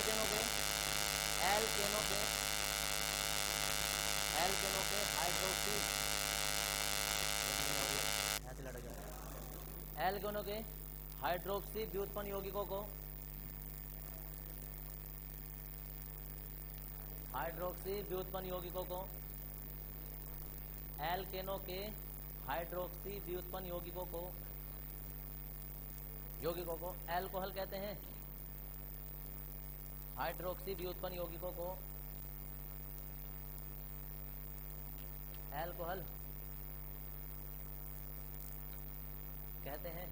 एल्केनों के हाइड्रोक्सी, ऐसे लड़ गया। एल्केनों के हाइड्रोक्सी व्युत्पन्न यौगिकों को एल्केनों के हाइड्रोक्सी व्युत्पन्न यौगिकों को एल्कोहल कहते हैं। हाइड्रोक्सी व्युत्पन्न यौगिकों को एल्कोहल कहते हैं।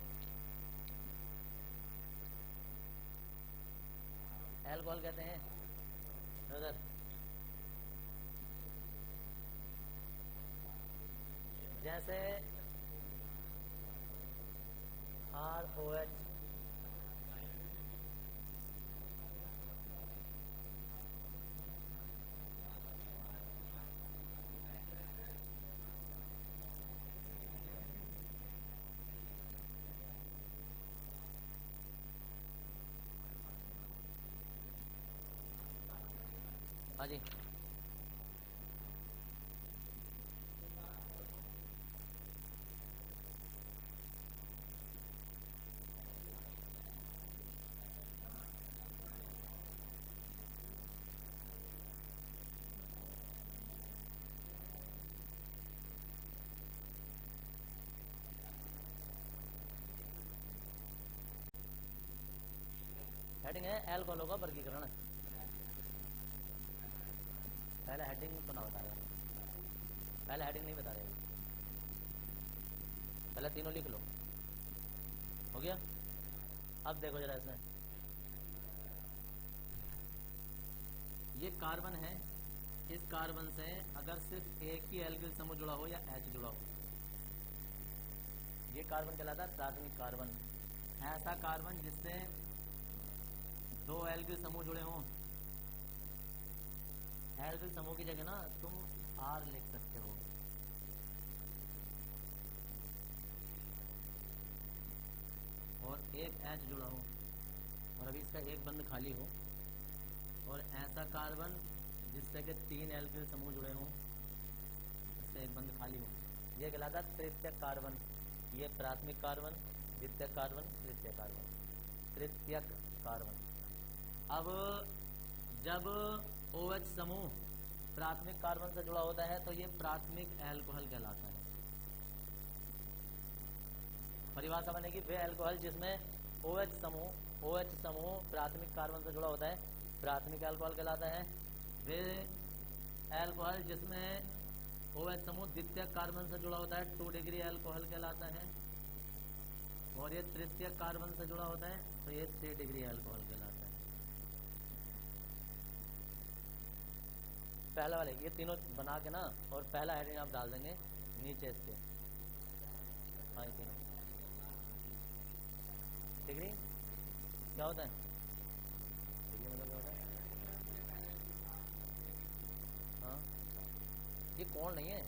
एल्कोहल कहते हैं ब्रदर। जैसे ROH, हाँ जी, हेडिंग है एल्कोहलों का वर्गीकरण। पहले हेडिंग तो ना बता रहे, पहले हेडिंग नहीं बता रहे, पहले तीनों लिख लो। हो गया? अब देखो जरा इसमें, ये कार्बन है, इस कार्बन से अगर सिर्फ एक ही एल्किल समूह जुड़ा हो या H जुड़ा हो, ये कार्बन कहलाता है प्राथमिक कार्बन। ऐसा कार्बन जिससे दो एल्किल समूह जुड़े हों, एल्किल समूह की जगह ना तुम R लिख सकते हो। और एक H जुड़ा हो और अभी इसका एक बंद खाली हो, और ऐसा कार्बन जिससे कि तीन एल्किल समूह जुड़े हों, इससे एक बंद खाली हो, यह कहलाता है तृतीयक कार्बन। ये प्राथमिक कार्बन, द्वितीयक कार्बन, तृतीयक कार्बन, तृतीयक कार्बन। अब जब OH समूह प्राथमिक कार्बन से जुड़ा होता है तो ये प्राथमिक एल्कोहल कहलाता है। परिभाषा बनेगी, वे एल्कोहल जिसमें OH समूह प्राथमिक कार्बन से जुड़ा होता है प्राथमिक एल्कोहल कहलाता है। वे एल्कोहल जिसमें OH समूह द्वितीयक कार्बन से जुड़ा होता है 2 डिग्री एल्कोहल कहलाता है। और ये तृतीयक कार्बन से जुड़ा होता है तो ये 3 डिग्री एल्कोहल कहलाता है। पहला वाले ये तीनों बना के ना, और पहला हेडिंग आप डाल देंगे नीचे इसके। हाँ, ये तीनों डिग्री क्या होता है? डिग्री मतलब क्या होता है? हाँ, ये कोण नहीं है,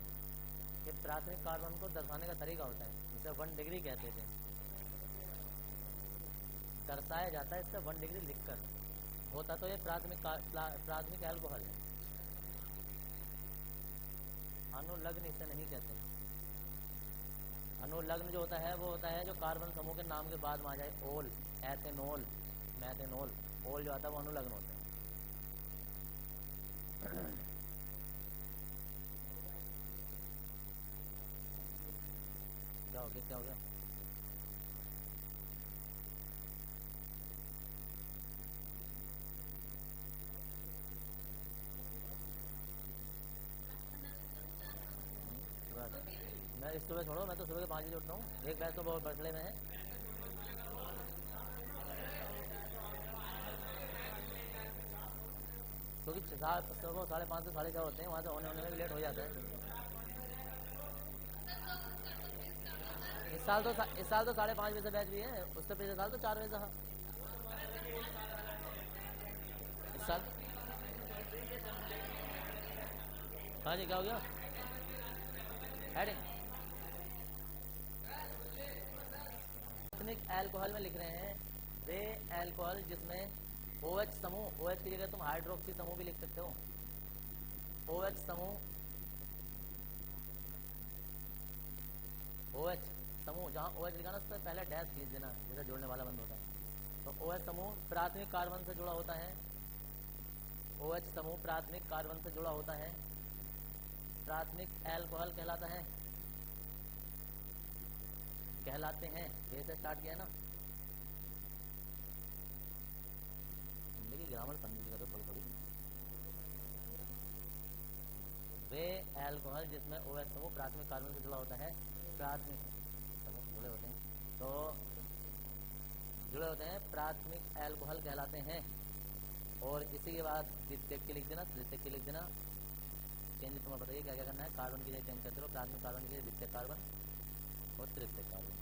ये प्राथमिक कार्बन को दर्शाने का तरीका होता है। इसे 1 डिग्री कहते थे, दर्शाया जाता है इससे 1 डिग्री लिखकर। होता तो ये प्राथमिक एल्कोहल है। अनुलग्न इसे नहीं कहते। अनुलग्न जो होता है वो होता है जो कार्बन समूह के नाम के बाद में आ जाए। ओल, एथेनॉल, मैथेनॉल, ओल जो आता है वो अनुलग्न होता है। क्या हो गया, क्या हो गया? मैं इस सुबह छोड़ो, मैं तो सुबह के 5 बजे उठता हूँ। एक बैच तो बहुत बर्थडे में है। क्योंकि 5:30 से 6:30 होते हैं, वहाँ से होने में भी लेट हो जाता है। इस साल तो 5:30 बजे से बैच भी है, उससे पिछले साल तो 4 बजे था। इस साल हाँ जी, क्या हो गया? हेडिंग प्राथमिक एल्कोहल में लिख रहे हैं वे एल्कोहल जिसमें OH समूह, OH की जगह तुम हाइड्रोक्सी समूह भी लिख सकते हो। OH समूह, OH समूह, जहाँ OH लिखा ना उस पर पहले डैश खींच देना, जैसे जोड़ने वाला बंद होता है। तो OH समूह प्राथमिक कार्बन से जुड़ा होता है। OH समूह प्राथमिक कार्बन से जुड़ा होता है, प्राथमिक एल्कोहल कहलाता है, कहलाते हैं। जैसे स्टार्ट किया है ना, हिंदी की ग्रामर समझ करो थोड़ी थोड़ी। वे एल्कोहल जिसमें OH समूह प्राथमिक कार्बन से जुड़ा होता है, प्राथमिक जुड़े होते हैं, तो जुड़े होते हैं, प्राथमिक एल्कोहल कहलाते हैं। और इसी के बाद द्वितीयक की लिख देना, तृतीयक की लिख देना। चेंज तुम्हें बताइए क्या क्या करना है। कार्बन की जगह चेंज करते रहो, प्राथमिक कार्बन की जगह द्वितीय कार्बन और तृतीय कार्बन।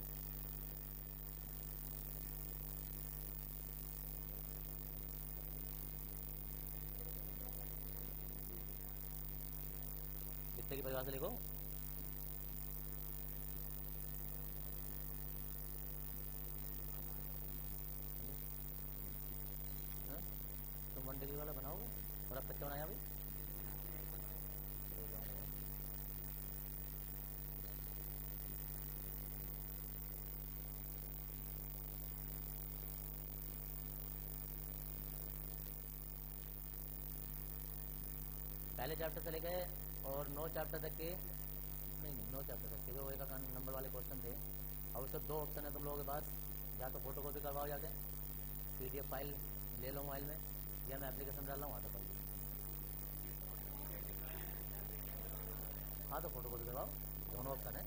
द्वितीय की परिभाषा लिखो। तुम 1 डिग्री वाला बनाओगे और अब कच्चा बनाया अभी। पहले चैप्टर से लेके और 9 चैप्टर तक के, नहीं 9 चैप्टर तक के जो एक नंबर वाले क्वेश्चन थे, अब उसके 2 ऑप्शन है तुम लोगों के पास। या तो फोटो कॉपी करवाओ जाके, PDF फाइल ले लो मोबाइल में, या मैं एप्लीकेशन डाल रहा हूँ, वहाँ तो पढ़ लीजिए। हाँ तो फोटो कॉपी करवाओ, दोनों ऑप्शन है।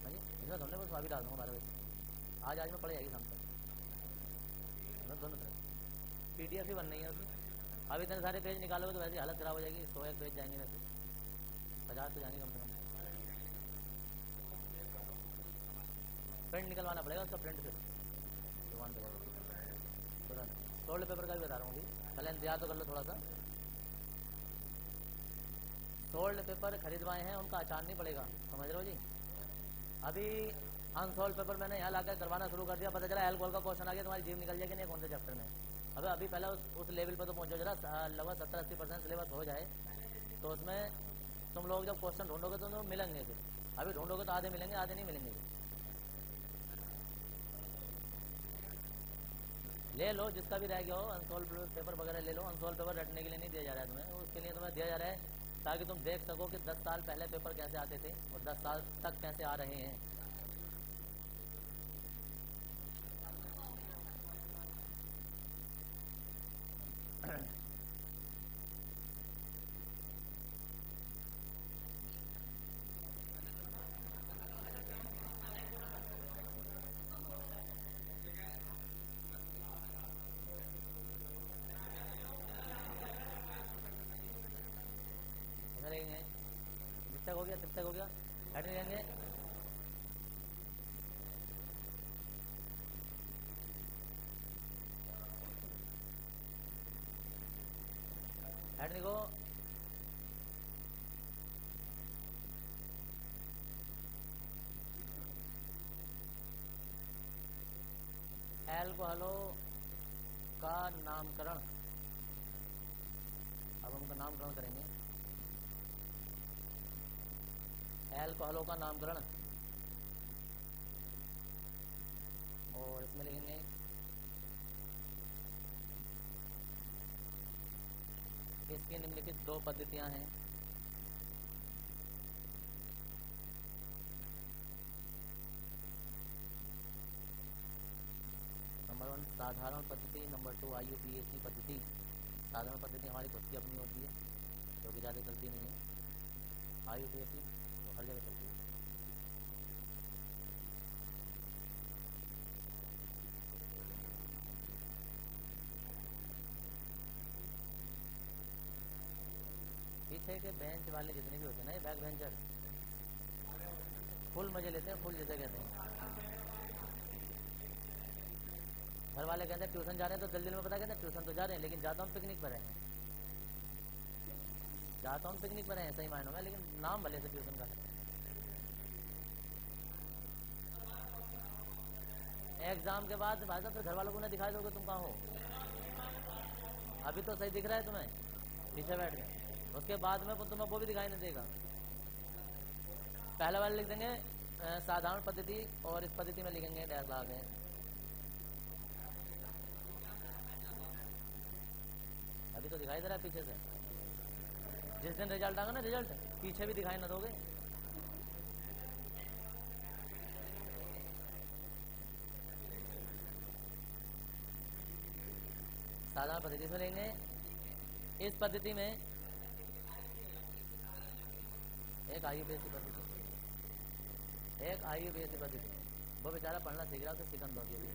हाँ जी, इसमें तुमने बस अभी डाल दूँगा 12 बजे, आज में पड़ जाएगी शाम तक, दोनों तरफ PDF ही बन नहीं है उसमें। अब इतने सारे पेज निकालोगे तो वैसे हालत खराब हो जाएगी। 101 पेज जाएंगे वैसे, 50 तो जाएंगे कम से कम। प्रिंट निकलवाना पड़ेगा उसका, प्रिंट से दुकान पे तुरंत। सोल्ड पेपर का भी बता रहा हूँ अभी, पहले इंतजार तो कर लो थोड़ा सा। सोल्ड पेपर खरीदवाए हैं, उनका आचार नहीं पड़ेगा, समझ रहे हो जी। अभी अनसोल्ड पेपर मैंने यहाँ लाकर करवाना शुरू कर दिया, पता चला एल्कोहल का क्वेश्चन आ गया, तुम्हारी जीव निकल जाएगी नहीं कौन से चैप्टर में। अभी पहले उस लेवल पर तो पहुँचो जरा, लगभग 70-80% सिलेबस हो जाए, तो उसमें तुम लोग जब क्वेश्चन ढूंढोगे तो मिलेंगे। फिर अभी ढूंढोगे तो आधे मिलेंगे, आधे नहीं मिलेंगे। ले लो जिसका भी रह गया हो, अनसोल्व पेपर वगैरह ले लो। अनसोल्व पेपर रटने के लिए नहीं दिया जा रहा है तुम्हें, उसके लिए तुम्हें दिया जा रहा है ताकि तुम देख सको कि 10 साल पहले पेपर कैसे आते थे और 10 साल तक कैसे आ रहे हैं। ऐसा लेंगे, जिस तक हो गया तब तक हो गया, हट नहीं लेंगे। हट देखो, एल्कोहलों का नामकरण, अब हम उनका नामकरण करेंगे। एल्कोहलों का नामकरण, और इसमें लिखेंगे इसकी निम्नलिखित 2 पद्धतियां हैं। नंबर 1 साधारण पद्धति, नंबर 2 IUPAC पद्धति। साधारण पद्धति हमारी खुद की अपनी होती है जो कि ज़्यादा चलती नहीं है। IUPAC तो हर जगह चलती है। पीछे के बेंच वाले जितने भी होते हैं ना, ये बैक बेंचर, फुल मजे लेते हैं, फुल जिसे कहते हैं। घर वाले कहते हैं ट्यूशन जा रहे हैं तो जल्दी में पता कहते हैं ट्यूशन तो जा रहे हैं, लेकिन जाता हूँ पिकनिक पर है, जाता हूँ पिकनिक पर है सही मायनों में, लेकिन नाम भले से ट्यूशन का है। एग्जाम के बाद भाई साहब फिर घर वालों को ना दिखा दोगे तुम कहाँ हो। अभी तो सही दिख रहा है तुम्हें, पीछे बैठ गए। उसके बाद में तुम्हें वो भी दिखाई नहीं देगा। पहले वाले लिख देंगे साधारण पद्धति, और इस पद्धति में लिखेंगे डैश लगा के। अभी तो दिखाई दे रहा है पीछे से। जिस दिन रिजल्ट आएगा ना, रिजल्ट पीछे भी दिखाई ना दोगे। साधारण पद्धति से लेंगे। इस पद्धति में एक IUPAC पद्धति, एक IUPAC पद्धति, वो बेचारा पढ़ना सीख रहा है, उसे सिकंद होगी भी।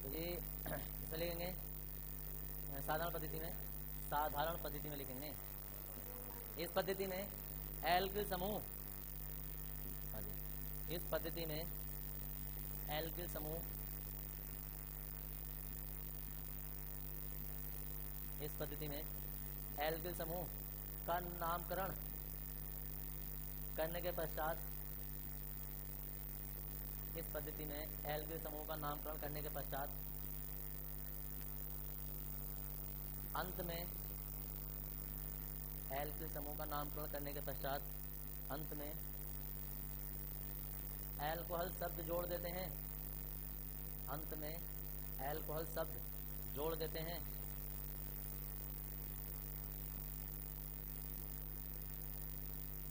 तो ये इसमें लिखेंगे साधारण पद्धति में, साधारण पद्धति में लिखेंगे। इस पद्धति में एल्किल समूह, इस पद्धति में एल्किल समूह, इस पद्धति में एल्किल समूह का नामकरण करने के पश्चात, इस पद्धति में एल्किल समूह का नामकरण करने के पश्चात अंत में, एल्किल समूह का नामकरण करने के पश्चात अंत में एल्कोहल शब्द जोड़ देते हैं। अंत में एल्कोहल शब्द जोड़ देते हैं।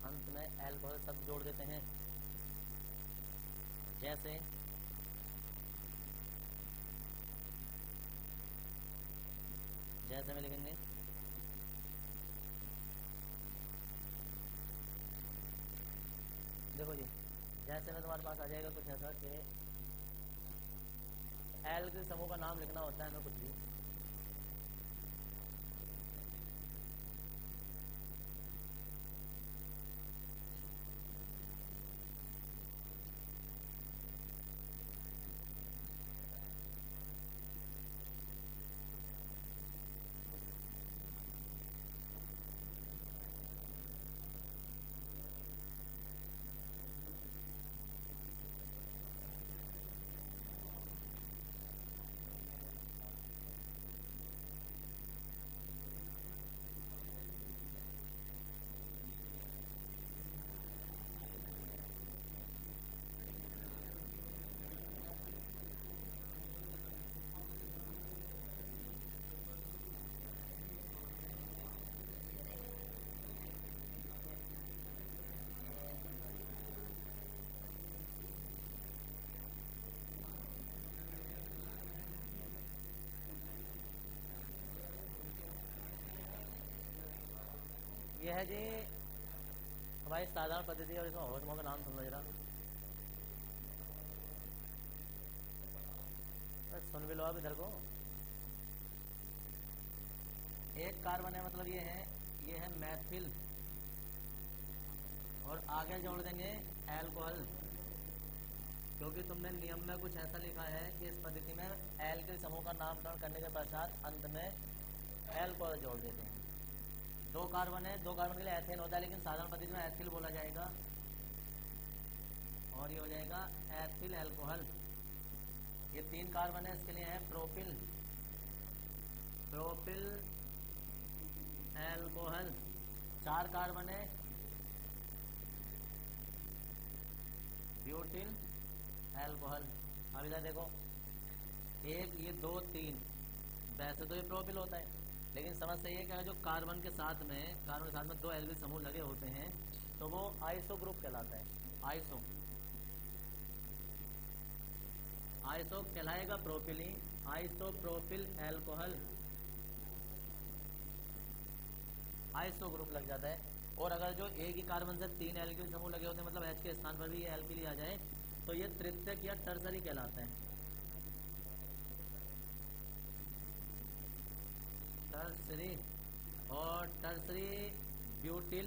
अंत में एल्कोहल शब्द जोड़ देते हैं। जैसे जैसे में लिखेंगे देखो जी, जैसे में तुम्हारे पास आ जाएगा कुछ ऐसा कि एल्किल समूह का नाम लिखना होता है हमें कुछ भी। यह है जी हमारी साधारण पद्धति, और इसमें होशमो का नाम सुन लो जरा, सुन भी लो आप इधर को। एक कार्बन है, मतलब ये है मैथिल, और आगे जोड़ देंगे एल्कोहल, क्योंकि तुमने नियम में कुछ ऐसा लिखा है कि इस पद्धति में एल्किल समूह का नामकरण करने के पश्चात अंत में एल्कोहल जोड़ देते हैं। दो कार्बन है, दो कार्बन के लिए एथेन होता है, लेकिन साधारण पद्धति में एथिल बोला जाएगा, और ये हो जाएगा एथिल एल्कोहल। ये तीन कार्बन है, इसके लिए है प्रोपिल, प्रोपिल एल्कोहल। चार कार्बन है, ब्यूटिल एल्कोहल। अब इधर देखो, एक, ये दो, तीन, वैसे तो ये प्रोपिल होता है, लेकिन समस्या ये क्या है, जो कार्बन के साथ में दो एल्किल समूह लगे होते हैं तो वो आइसो ग्रुप कहलाता है। आइसो, आइसो कहलाएगा propyl, iso propyl alcohol, iso group लग जाता है। और अगर जो एक ही कार्बन से तीन एल्किल समूह लगे होते हैं, मतलब H के स्थान पर भी ये एल्किल आ जाए, तो ये तृतीयक या टर्सरी कहलाता है। टर्सरी, और टर्सरी ब्यूटिल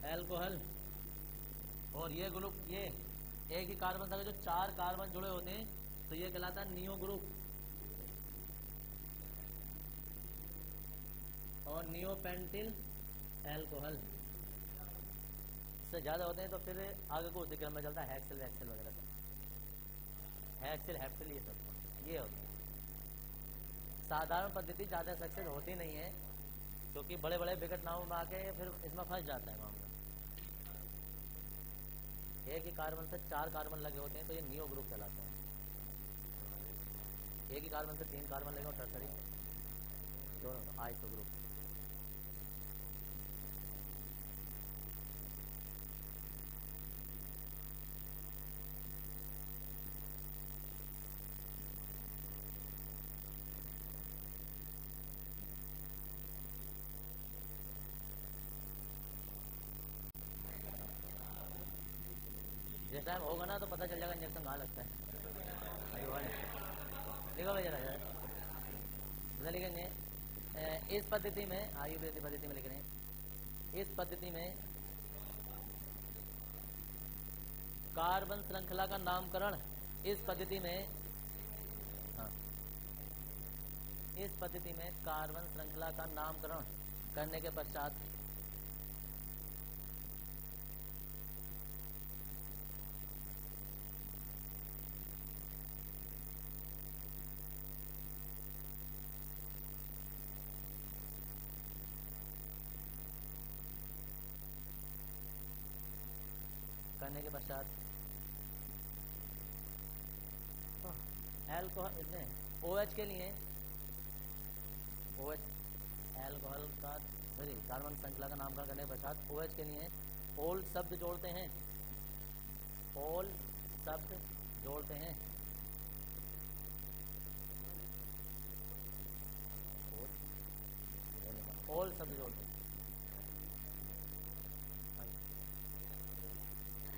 एल्कोहल। और ये ग्रुप, ये एक ही कार्बन से जो चार कार्बन जुड़े होते हैं तो ये कहलाता है नियो ग्रुप, और नियोपेंटिल एल्कोहल। उससे ज़्यादा होते हैं तो फिर आगे को उसी क्रम में चलता है हेक्सेल वैक्सेल वगैरह सब, हेक्सेल हेप्सेल ये सब ये होते हैं। साधारण पद्धति ज़्यादा सक्सेस होती नहीं है क्योंकि बड़े बड़े विकट नामों में आके फिर इसमें फंस जाता है मामला। एक ही कार्बन से 4 कार्बन लगे होते हैं तो ये नियो ग्रुप कहलाता है। एक ही कार्बन से 3 कार्बन लगे और टर्सरी दोनों आइसो ग्रुप। जिस टाइम होगा ना तो पता चल जाएगा इंजेक्शन कहाँ लगता है। देखो भाई जरा जरा लिखेंगे इस पद्धति में, आयुर्वेदिक पद्धति में लिख रहे हैं, इस पद्धति में कार्बन श्रृंखला का नामकरण, इस पद्धति में, हाँ, इस पद्धति में कार्बन श्रृंखला का नामकरण करने के पश्चात एल्कोहल इसमें OH के लिए OH एल्कोहल का कार्बन श्रृंखला का नामकरण करने के पश्चात OH के लिए ओल शब्द जोड़ते हैं, ओल शब्द जोड़ते हैं, ओल शब्द जोड़ते हैं,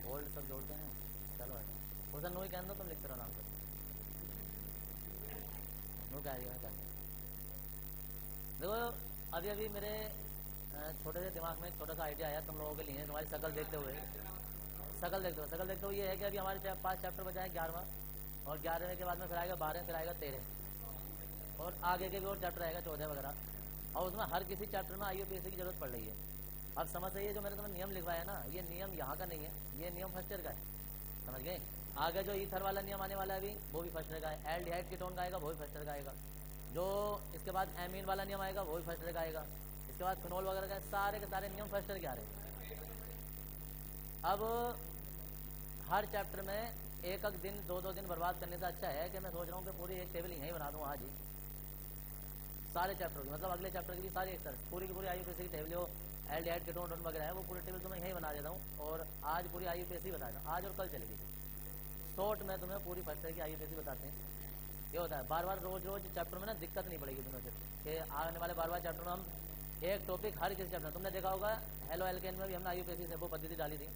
ओल्ड सब जोड़ते हैं। चलो उसे नो ही कहने दो, तुम लिखते रहो आराम से, नो कह रही है। देखो अभी अभी मेरे छोटे से दिमाग में एक छोटा सा आइडिया आया तुम लोगों के लिए, तुम्हारी शकल देखते हुए, शकल देखते हुए ये है कि अभी हमारे 5 चैप्टर बचाए 11वां, और 11वें के बाद में फिर आएगा 12, फिर आएगा 13, और आगे के भी और चैप्टर आएगा 14 वगैरह, और उसमें हर किसी चैप्टर में IUPAC की जरूरत पड़ रही है। अब समझ रही है जो मैंने तुम्हें नियम लिखवाया ना, ये नियम यहाँ का नहीं है, ये नियम फर्स्ट ईयर का है, समझ गए। आगे जो ईथर वाला नियम आने वाला है अभी वो भी फर्स्ट ईयर का है, एल्डिहाइड कीटोन का आएगा वो भी फर्स्ट ईयर का आएगा, जो इसके बाद एमीन वाला नियम आएगा वो भी फर्स्ट ईयर का आएगा, इसके बाद फिनोल वगैरह का, सारे के सारे नियम फर्स्ट ईयर के आ रहे हैं। अब हर चैप्टर में एक एक दिन 2-2 दिन बर्बाद करने से अच्छा है कि मैं सोच रहा हूँ कि पूरी एक टेबल यहीं बना दूँ आज ही, सारे चैप्टर की, मतलब अगले चैप्टर की भी सारी एक तरह पूरी की पूरी IUPAC की टेबल जो एल्डिहाइड कीटोन वगैरह है वो पूरी टेबल तो मैं यहीं बना देता हूँ, और आज पूरी IUPAC बता दूँ, आज और कल चलेगी। शॉर्ट में तुम्हें पूरी फर्स्ट ईयर की IUPAC बताते हैं। ये होता है बार बार रोज चैप्टर में ना दिक्कत नहीं पड़ेगी तुम्हें फिर, कि आने वाले बार चैप्टर में हम एक टॉपिक हर किसी चैप्टर, तुमने देखा होगा हेलो एल्केन में भी हमने IUPAC से वो पद्धति डाली थी,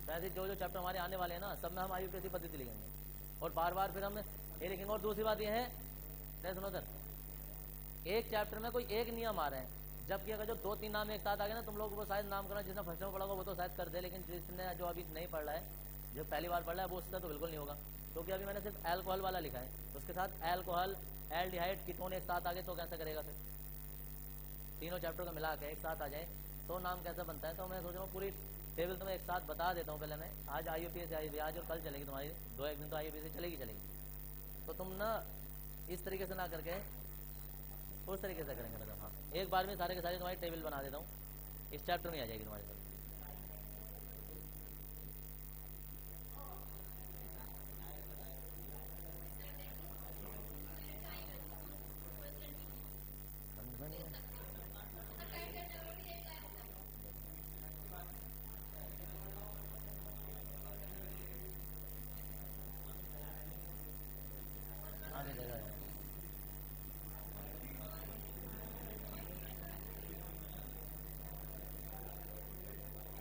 तो ऐसे जो चैप्टर हमारे आने वाले हैं ना सब में हम IUPAC पद्धति लिखेंगे, और बार बार फिर हम ये लिखेंगे। और दूसरी बात ये है, सुनो सर, एक चैप्टर में कोई एक नियम आ रहे हैं, जबकि अगर जो 2-3 नाम एक साथ आ गए ना, तुम लोग वो शायद नाम करना, जिसने फर्स्ट में पढ़ा होगा वो तो शायद कर दे, लेकिन जिसने जो अभी नहीं पढ़ रहा है, जो पहली बार पढ़ रहा है वो उसका तो बिल्कुल नहीं होगा, क्योंकि अभी मैंने सिर्फ एल्कोहल वाला लिखा है, उसके साथ एल्कोहल एल्डिहाइड कीटोन एक साथ आ गए तो कैसे करेगा, फिर तीनों चैप्टर को मिला के एक साथ आ जाए तो नाम कैसा बनता है। तो मैं सोच रहा हूँ पूरी टेबल तुम्हें एक साथ बता देता हूँ पहले मैं, आज IUPAC आई, आज और कल चलेगी तुम्हारी 2-1 दिन तो IUPAC चलेगी, तो तुम ना इस तरीके से ना करके उस तरीके से करेंगे, मतलब हाँ एक बार में सारे के सारे तुम्हारी टेबल बना देता हूँ, इस चैप्टर में आ जाएगी तुम्हारे साथ।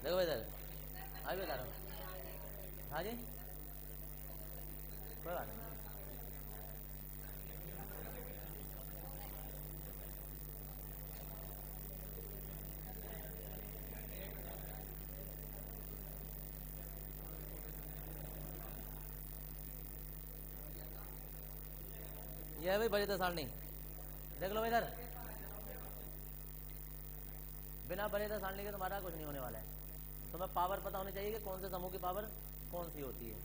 देखो इधर अभी बता रहा हूँ, हाँ जी कोई बात नहीं। ये है भाई बड़ी सारणी, देख लो इधर, बिना बड़ी सारणी के तुम्हारा कुछ नहीं होने वाला है। तुम्हें पावर पता होनी चाहिए कि कौन से समूह की पावर कौन सी होती है।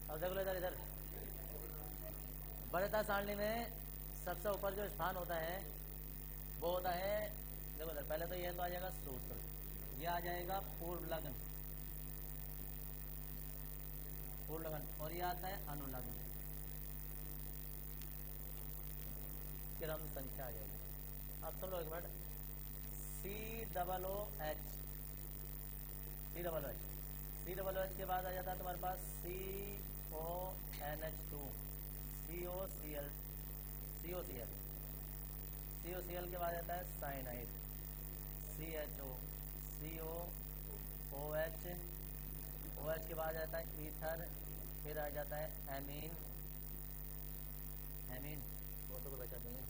अब देख लो इधर इधर, वरीयता सारणी में सबसे ऊपर जो स्थान होता है वो होता है, देखो इधर पहले तो ये तो आ जाएगा सूत्र, ये आ जाएगा पूर्व लग्न, पूर्व लग्न, और ये आता है अनुलग्न, क्रम संख्या आ जाएगी। अब सुन लो एक मिनट, COOH, COOH के बाद आ जाता है तुम्हारे पास CONH2, COCl के बाद आता है साइनाइड, CHO, COOH, OH के बाद आता है ईथर, फिर आ जाता है एमीन, फोटो को बचा देंगे,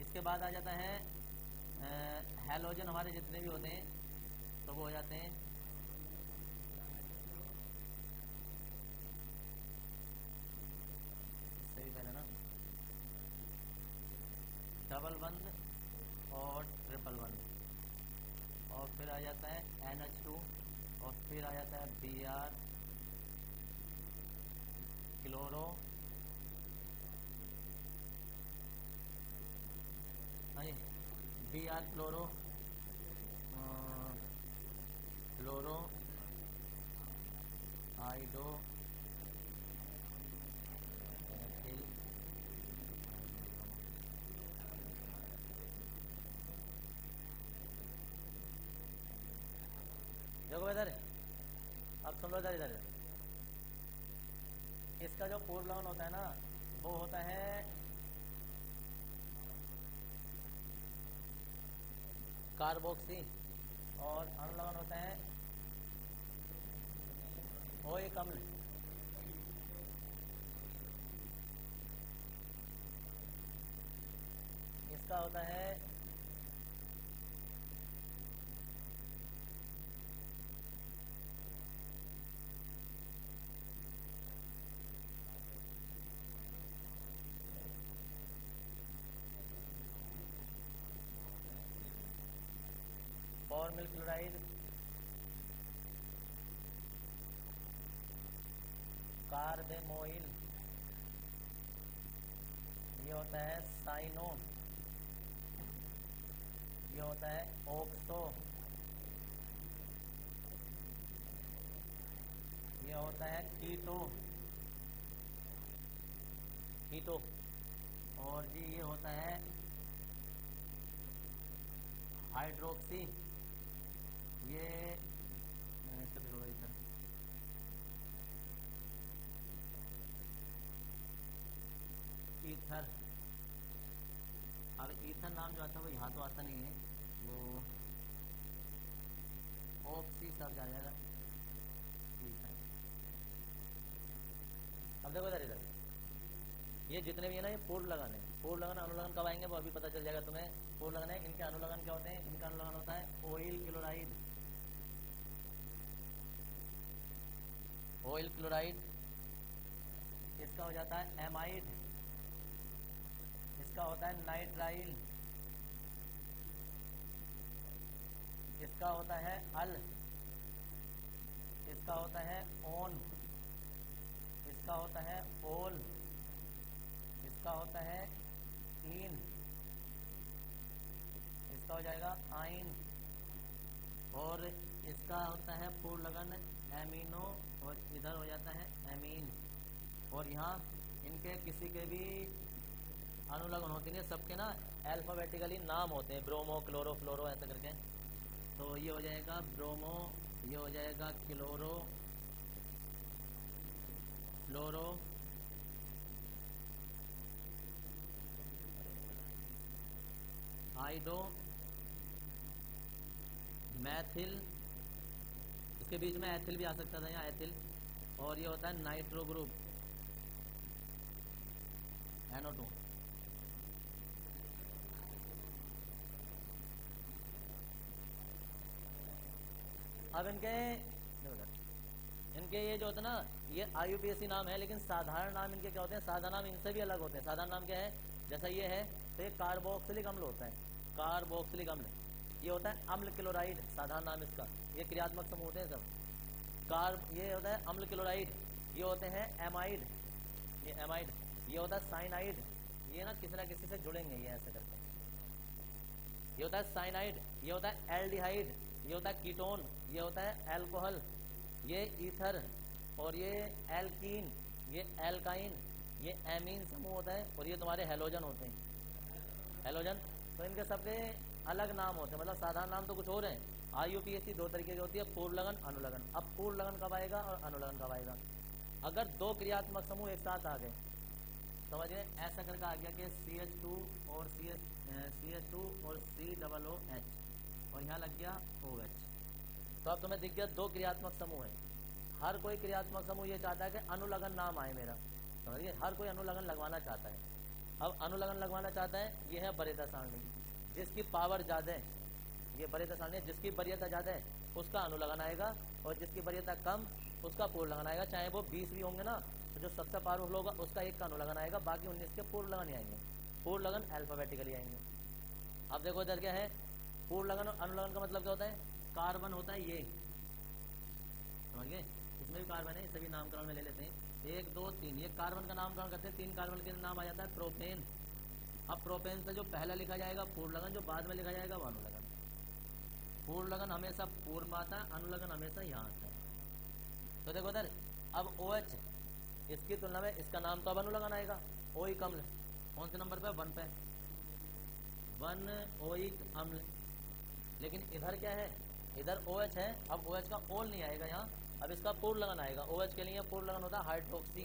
इसके बाद आ जाता है हैलोजन, हमारे जितने भी होते हैं तो वो हो जाते हैं सही पहले ना, डबल बंद और ट्रिपल बंद, और फिर आ जाता है NH2, और फिर आ जाता है Br क्लोरो, Br क्लोरो, फ्लोरो, हाइड्रो, देखो इधर, अब सुन लो इधर इधर, इसका जो पूर्व लग्न होता है ना वो होता है कार्बोक्सी, और अनुलग्न होता है ओइक अम्ल। इसका होता है फॉर्मिल क्लोराइड, कार्बेमोइल, ये होता है साइनो, ये होता है ऑक्सो, ये होता है कीटो, और जी ये होता है हाइड्रोक्सी, ये ईथर। अब ईथर नाम जो आता है वो यहाँ तो आता नहीं है, वो ऑक्सी सब जा जाएगा ईथर। अब देखो इधर इधर, ये जितने भी है ना ये पूर्व लगन है, पूर्व लगन अनुलग्न कब आएंगे वो अभी पता चल जाएगा तुम्हें। पूर्व लगन है, इनके अनुलग्न क्या होते हैं, इनका अनुलग्न होता है ऑयल क्लोराइड, ऑयल क्लोराइड, इसका हो जाता है एमाइड, इसका होता है नाइट्राइल, इसका होता है अल, इसका होता है ओन, इसका होता है ओल, इसका होता है इन, इसका हो जाएगा आइन, और इसका होता है पूर्व लगन एमिनो, और इधर हो जाता है एमीन। और यहाँ इनके किसी के भी अनुलग्न होते हैं सबके ना अल्फ़ाबेटिकली नाम होते हैं, ब्रोमो, क्लोरो, फ्लोरो ऐसा करके। तो ये हो जाएगा ब्रोमो, ये हो जाएगा क्लोरो, फ्लोरो, हाइड्रो, मैथिल, इसके बीच में एथिल भी आ सकता था यहाँ, एथिल। और ये होता है नाइट्रो ग्रुप, NO2। अब इनके ये जो होता है ना, ये IUPAC नाम है, लेकिन साधारण नाम इनके क्या होते हैं, साधारण नाम इनसे भी अलग होते हैं। साधारण नाम क्या है, जैसा ये है तो ये कार्बोक्सिलिक अम्ल होता है, कार्बोक्सिलिक अम्ल। ये होता है अम्ल क्लोराइड, साधारण नाम इसका। ये क्रियात्मक समूह होते हैं सब। ये होता है अम्ल क्लोराइड, ये होते हैं एमाइड, ये एमाइड, ये होता है साइनाइड। ये ना किसी से जुड़ेंगे ये ऐसे करके। ये होता है साइनाइड, ये होता है एल्डिहाइड, ये होता है कीटोन, ये होता है एल्कोहल, ये ईथर, और ये एल्कीन, ये एल्काइन, ये एमीन समूह होता है, और ये तुम्हारे हेलोजन होते हैं, हेलोजन। तो इनके सबके अलग नाम होते हैं, मतलब साधारण नाम तो कुछ और है। IUPAC दो तरीके की होती है, पूर्ण लगन, अनुलगन। अब पूर्ण लगन कब आएगा और अनुलगन कब आएगा? अगर दो क्रियात्मक समूह एक साथ आ गए, समझिए ऐसा करके आ गया कि CH2 और CH2 और COOH, और यहाँ लग गया OH। तो अब तुम्हें दिख गया दो क्रियात्मक समूह है। हर कोई क्रियात्मक समूह ये चाहता है कि अनुलगन नाम आए मेरा, समझिए हर कोई अनुलगन लगवाना चाहता है। अब अनुलगन लगवाना चाहता है, ये है वरीयता सारणी, जिसकी पावर ज़्यादा है, ये वरीयता सारणी है, जिसकी वरीयता ज़्यादा है उसका अनुलगन आएगा, और जिसकी वरीयता कम उसका पूर्ण लगन आएगा। चाहे वो 20 भी होंगे ना, तो जो सबसे पावरफुल होगा उसका एक का अनुलगन आएगा, बाकी 19 के पूर्ण लगन ही आएंगे। पूर्ण लगन अल्फाबेटिकली आएंगे। अब देखो इधर क्या है, पूर्ण लगन और अनुलगन का मतलब क्या होता है? कार्बन होता है ये, समझिए इसमें भी कार्बन है, सभी नामकरण में ले लेते हैं। 1 2 3, ये कार्बन का नामकरण करते हैं, 3 कार्बन के नाम आ जाता है प्रोपेन। अब प्रोपेन से जो पहला लिखा जाएगा पूर्ण लगन, जो बाद में लिखा जाएगा वो अनुलगन। पूर्ण लगन हमेशा पूर्व में आता है, अनुलगन हमेशा यहाँ आता है। तो देखो इधर, अब OH, इसकी तुलना में इसका नाम तो अब अनुलगन आएगा, ओइक अम्ल। कौन से नंबर पे? 1 पे, 1 ओइक अम्ल। लेकिन इधर क्या है, इधर OH है, अब OH का ओल नहीं आएगा यहाँ, अब इसका पूर्ण लगन आएगा। OH के लिए पूर्ण लगन होता है हाइड्रोक्सी।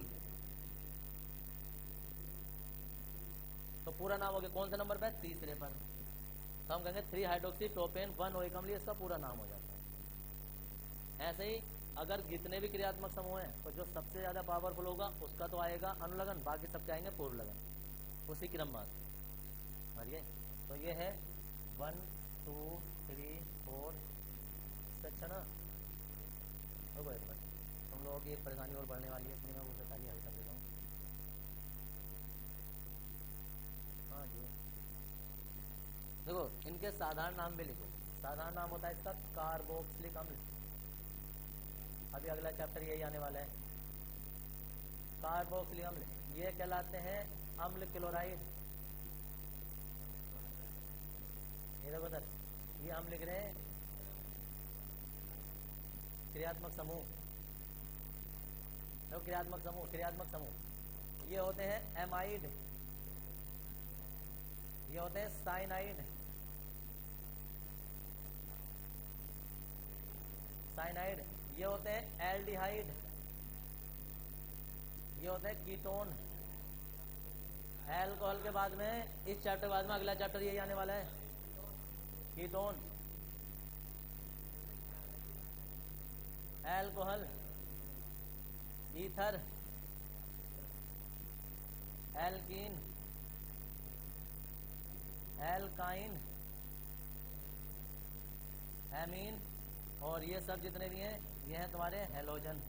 तो पूरा नाम हो गया कौन से नंबर पे? तीसरे पर। तो हम कहेंगे 3 हाइड्रोक्सी प्रोपेन 1 ओइक अम्ल, इसका पूरा नाम हो जाता है। ऐसे ही अगर जितने भी क्रियात्मक समूह हैं, तो जो सबसे ज़्यादा पावरफुल होगा उसका तो आएगा अनुलगन, बाकी सबके आएंगे पूर्ण लगन, उसी क्रम में। समझिए, तो ये है 1 2 3 4। अच्छा ना, रुको एक मिनट, तुम लोगों की एक परेशानी और बढ़ने वाली है, इसलिए मैं उसे पहले हल कर देता हूँ। हाँ जी, देखो इनके साधारण नाम भी लिखो। साधारण नाम होता है इसका कार्बोक्सिलिक अम्ल। अभी अगला चैप्टर यही आने वाला है, कार्बोक्सिलिक अम्ल। ये कहलाते हैं अम्ल क्लोराइड। ये देखो सर, ये हम लिख रहे हैं क्रियात्मक समूह। तो क्रियात्मक समूह ये होते हैं एमाइड, ये होते हैं साइनाइड, ये होते हैं एल्डिहाइड, ये होते हैं कीटोन। एल्कोहल के बाद में, इस चैप्टर के बाद में अगला चैप्टर यही आने वाला है, ketone, alcohol, ether, alkene, alkyne, amine, और ये सब जितने भी हैं ये हैं तुम्हारे हेलोजन,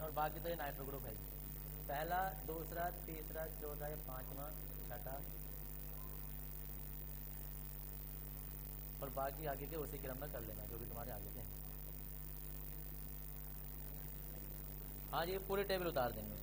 और बाकी तो ये नाइट्रो ग्रुप है। पहला, दूसरा, तीसरा, चौथा, 5वां, 6ठा, और बाकी आगे के उसी क्रम में कर लेना जो भी तुम्हारे आगे के। हाँ जी, पूरी टेबल उतार देंगे।